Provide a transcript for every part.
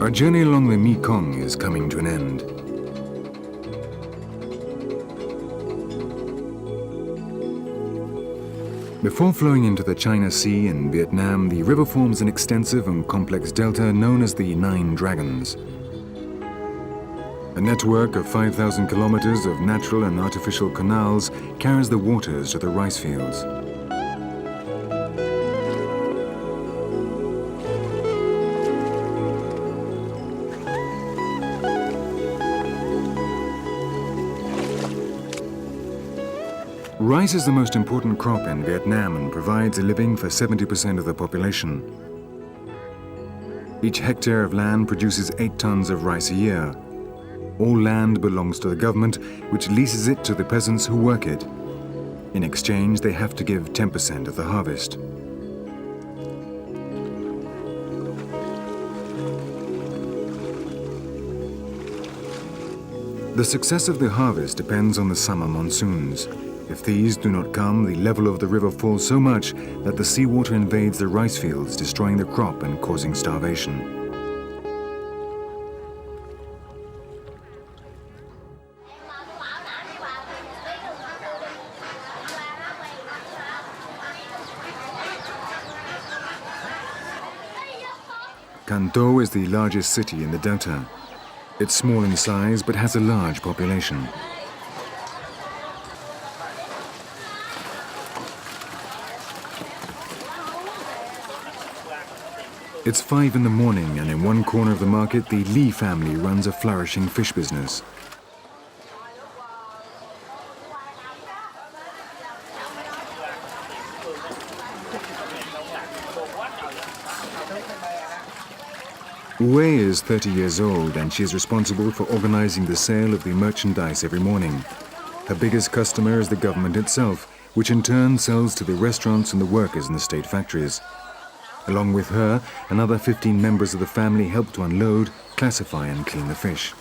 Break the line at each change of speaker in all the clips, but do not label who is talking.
Our journey along the Mekong is coming to an end. Before flowing into the China Sea in Vietnam, the river forms an extensive and complex delta known as the Nine Dragons. A network of 5,000 kilometers of natural and artificial canals carries the waters to the rice fields. Rice is the most important crop in Vietnam and provides a living for 70% of the population. Each hectare of land produces 8 tons of rice a year. All land belongs to the government, which leases it to the peasants who work it. In exchange, they have to give 10% of the harvest. The success of the harvest depends on the summer monsoons. If these do not come, the level of the river falls so much that the seawater invades the rice fields, destroying the crop and causing starvation. Can Tho is the largest city in the delta. It's small in size but has a large population. It's 5 in the morning, and in one corner of the market, the Lee family runs a flourishing fish business. Wei is 30 years old, and she is responsible for organizing the sale of the merchandise every morning. Her biggest customer is the government itself, which in turn sells to the restaurants and the workers in the state factories. Along with her, another 15 members of the family help to unload, classify and clean the fish.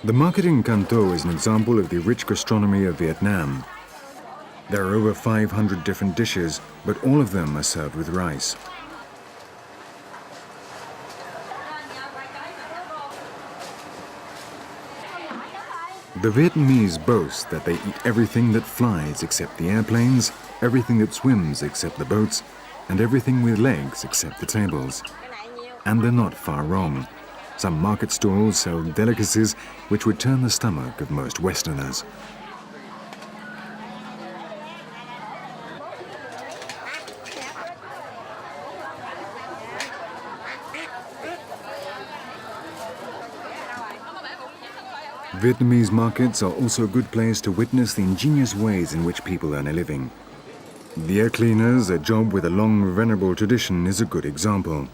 The market in Can Tho is an example of the rich gastronomy of Vietnam. There are over 500 different dishes, but all of them are served with rice. The Vietnamese boast that they eat everything that flies except the airplanes, everything that swims except the boats, and everything with legs except the tables. And they're not far wrong. Some market stalls sell delicacies which would turn the stomach of most Westerners. Vietnamese markets are also a good place to witness the ingenious ways in which people earn a living. The air cleaners, a job with a long, venerable tradition, is a good example.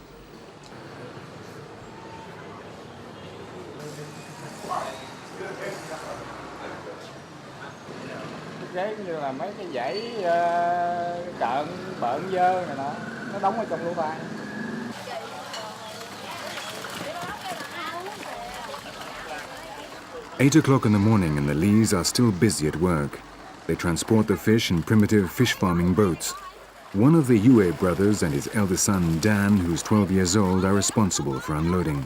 Như là mấy cái dãy cợn, bợn dơ này nó đóng ở trong lỗ tai.
8 o'clock in the morning and the Lees are still busy at work. They transport the fish in primitive fish farming boats. One of the Yue brothers and his eldest son, Dan, who's 12 years old, are responsible for unloading.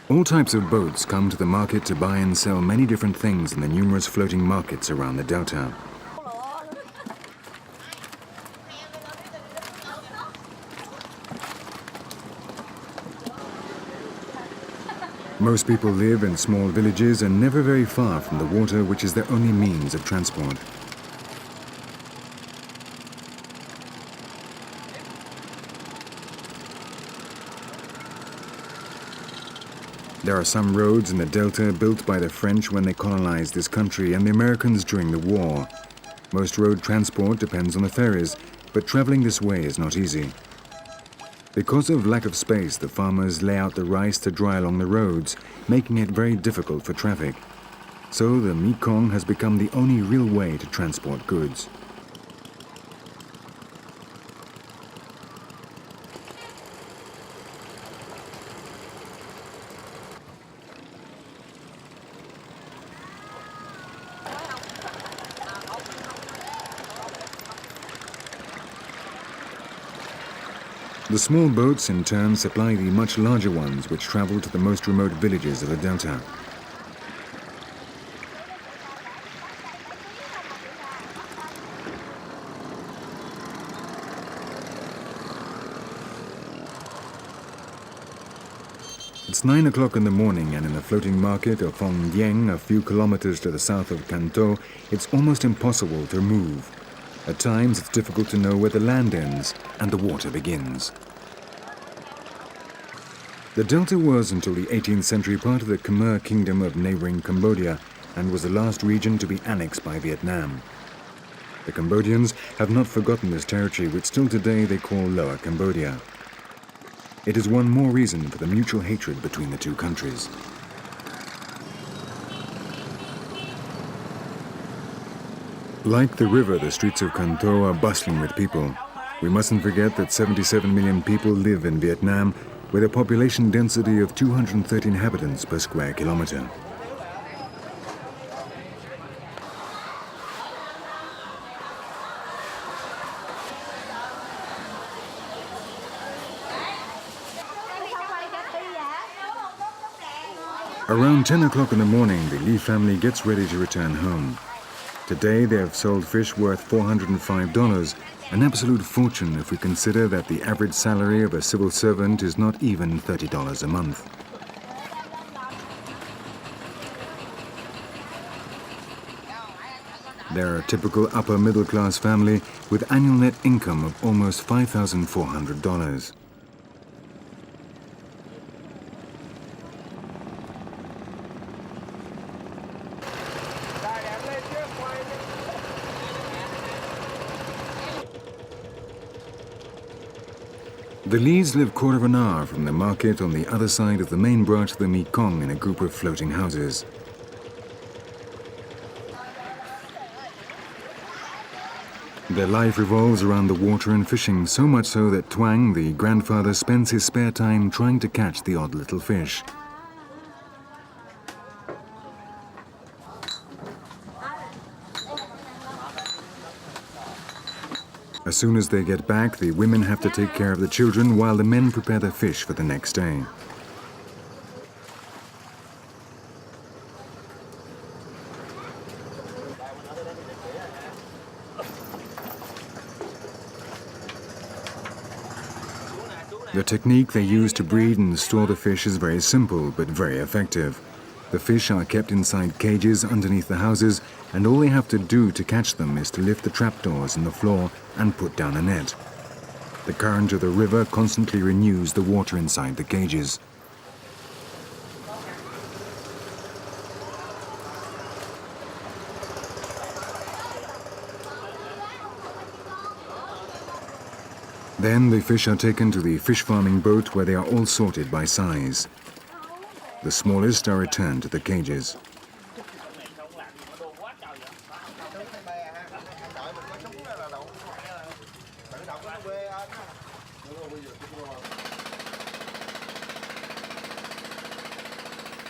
All types of boats come to the market to buy and sell many different things in the numerous floating markets around the delta. Most people live in small villages and never very far from the water, which is their only means of transport. There are some roads in the delta built by the French when they colonized this country and the Americans during the war. Most road transport depends on the ferries, but traveling this way is not easy. Because of lack of space, the farmers lay out the rice to dry along the roads, making it very difficult for traffic. So the Mekong has become the only real way to transport goods. The small boats in turn supply the much larger ones which travel to the most remote villages of the delta. It's 9 o'clock in the morning, and in the floating market of Phong Dieng, a few kilometers to the south of Canton, it's almost impossible to move. At times, it's difficult to know where the land ends and the water begins. The delta was, until the 18th century, part of the Khmer Kingdom of neighboring Cambodia and was the last region to be annexed by Vietnam. The Cambodians have not forgotten this territory, which still today they call Lower Cambodia. It is one more reason for the mutual hatred between the two countries. Like the river, the streets of Canton are bustling with people. We mustn't forget that 77 million people live in Vietnam, with a population density of 230 inhabitants per square kilometer. Around 10 o'clock in the morning, the Lee family gets ready to return home. Today they have sold fish worth $405, an absolute fortune if we consider that the average salary of a civil servant is not even $30 a month. They're a typical upper middle class family with annual net income of almost $5,400. The Lees live quarter of an hour from the market on the other side of the main branch of the Mekong in a group of floating houses. Their life revolves around the water and fishing, so much so that Tuang, the grandfather, spends his spare time trying to catch the odd little fish. As soon as they get back, the women have to take care of the children while the men prepare the fish for the next day. The technique they use to breed and store the fish is very simple but very effective. The fish are kept inside cages underneath the houses, and all they have to do to catch them is to lift the trapdoors in the floor and put down a net. The current of the river constantly renews the water inside the cages. Then the fish are taken to the fish farming boat where they are all sorted by size. The smallest are returned to the cages.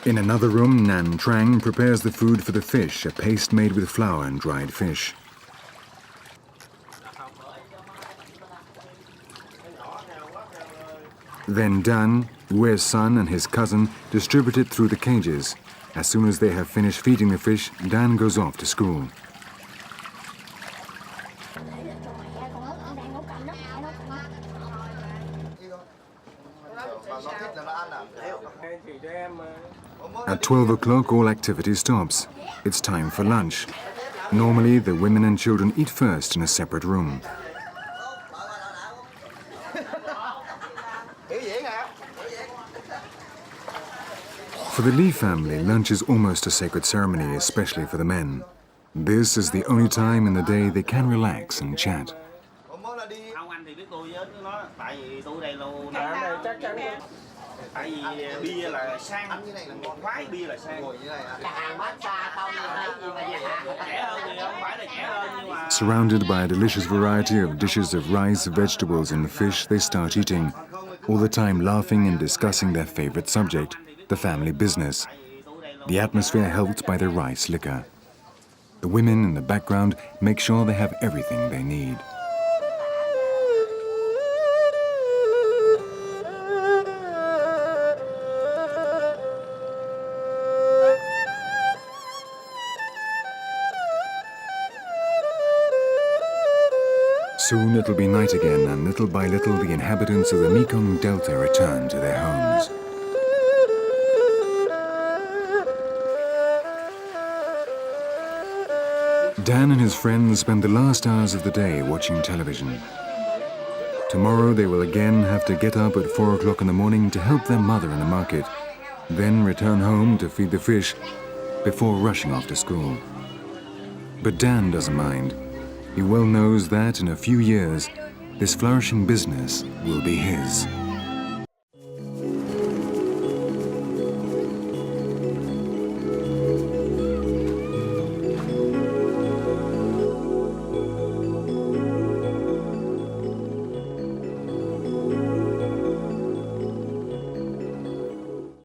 In another room, Nam Trang prepares the food for the fish, a paste made with flour and dried fish. Then Dan, Hue's son, and his cousin distribute it through the cages. As soon as they have finished feeding the fish, Dan goes off to school. At 12 o'clock, all activity stops. It's time for lunch. Normally, the women and children eat first in a separate room. For the Lee family, lunch is almost a sacred ceremony, especially for the men. This is the only time in the day they can relax and chat.
Tại vì bia là sang, khoái bia là sang. Rẻ hơn thì không phải là rẻ hơn nhưng mà...
Surrounded by a delicious variety of dishes of rice, vegetables and fish, they start eating, all the time laughing and discussing their favorite subject, the family business. The atmosphere helped by the rice liquor. The women in the background make sure they have everything they need. Soon it'll be night again, and little by little the inhabitants of the Mekong Delta return to their homes. Dan and his friends spend the last hours of the day watching television. Tomorrow they will again have to get up at 4 o'clock in the morning to help their mother in the market, then return home to feed the fish before rushing off to school. But Dan doesn't mind. He well knows that in a few years, this flourishing business will be his.